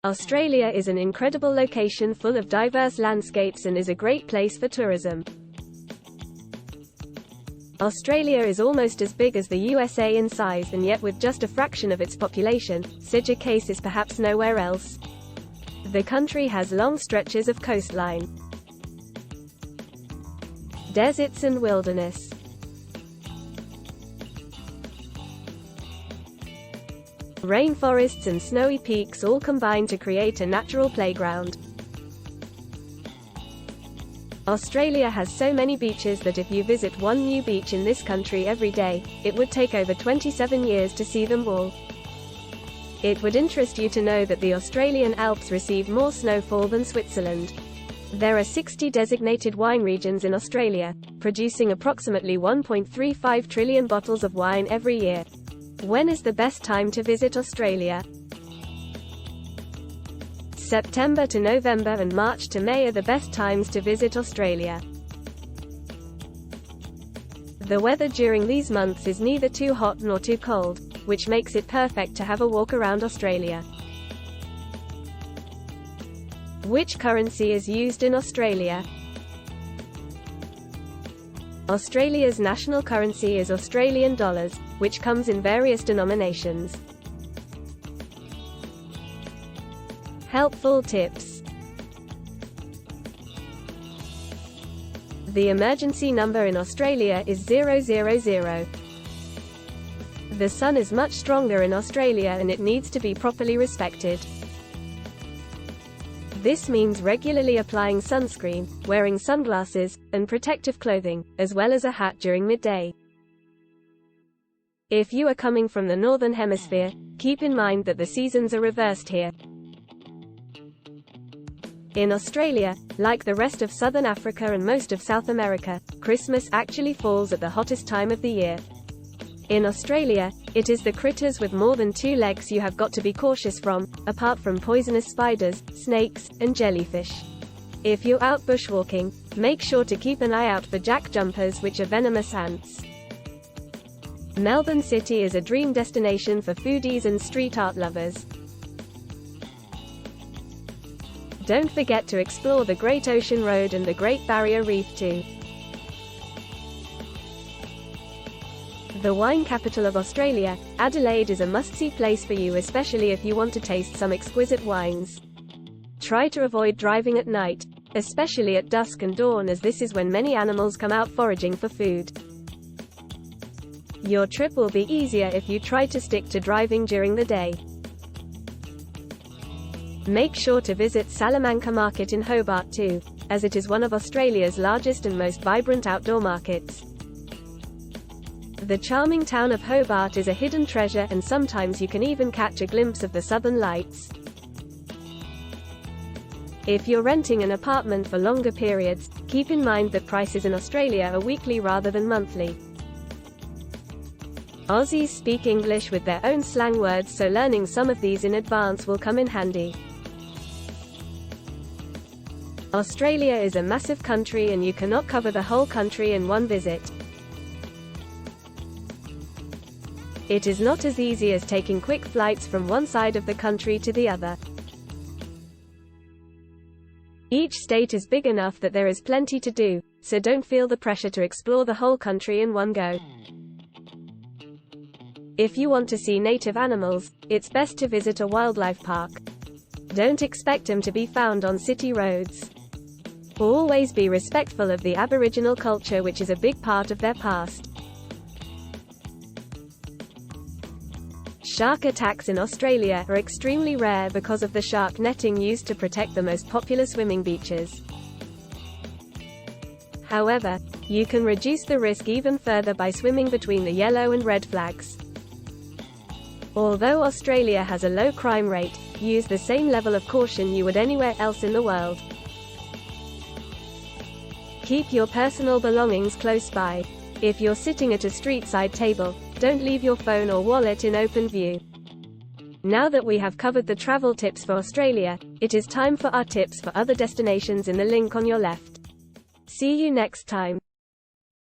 Australia is an incredible location full of diverse landscapes and is a great place for tourism. Australia is almost as big as the USA in size, and yet with just a fraction of its population, such a case is perhaps nowhere else. The country has long stretches of coastline, deserts and wilderness. Rainforests and snowy peaks all combine to create a natural playground. Australia has so many beaches that if you visit one new beach in this country every day, it would take over 27 years to see them all. It would interest you to know that the Australian Alps receive more snowfall than Switzerland. There are 60 designated wine regions in Australia, producing approximately 1.35 trillion bottles of wine every year. When is the best time to visit Australia? September to November and March to May are the best times to visit Australia. The weather during these months is neither too hot nor too cold, which makes it perfect to have a walk around Australia. Which currency is used in Australia? Australia's national currency is Australian dollars, which comes in various denominations. Helpful tips. The emergency number in Australia is 000. The sun is much stronger in Australia and it needs to be properly respected. This means regularly applying sunscreen, wearing sunglasses, and protective clothing, as well as a hat during midday. If you are coming from the Northern Hemisphere, keep in mind that the seasons are reversed here. In Australia, like the rest of Southern Africa and most of South America, Christmas actually falls at the hottest time of the year. In Australia, it is the critters with more than 2 legs you have got to be cautious from, apart from poisonous spiders, snakes, and jellyfish. If you're out bushwalking, make sure to keep an eye out for jack jumpers, which are venomous ants. Melbourne City is a dream destination for foodies and street art lovers. Don't forget to explore the Great Ocean Road and the Great Barrier Reef too. The wine capital of Australia, Adelaide is a must-see place for you, especially if you want to taste some exquisite wines. Try to avoid driving at night, especially at dusk and dawn, as this is when many animals come out foraging for food. Your trip will be easier if you try to stick to driving during the day. Make sure to visit Salamanca Market in Hobart too, as it is one of Australia's largest and most vibrant outdoor markets. The charming town of Hobart is a hidden treasure, and sometimes you can even catch a glimpse of the Southern Lights. If you're renting an apartment for longer periods, keep in mind that prices in Australia are weekly rather than monthly. Aussies speak English with their own slang words, so learning some of these in advance will come in handy. Australia is a massive country and you cannot cover the whole country in one visit. It is not as easy as taking quick flights from one side of the country to the other. Each state is big enough that there is plenty to do, so don't feel the pressure to explore the whole country in one go. If you want to see native animals, it's best to visit a wildlife park. Don't expect them to be found on city roads. Always be respectful of the Aboriginal culture, which is a big part of their past. Shark attacks in Australia are extremely rare because of the shark netting used to protect the most popular swimming beaches. However, you can reduce the risk even further by swimming between the yellow and red flags. Although Australia has a low crime rate, use the same level of caution you would anywhere else in the world. Keep your personal belongings close by. If you're sitting at a street-side table, don't leave your phone or wallet in open view. Now that we have covered the travel tips for Australia, it is time for our tips for other destinations in the link on your left. See you next time.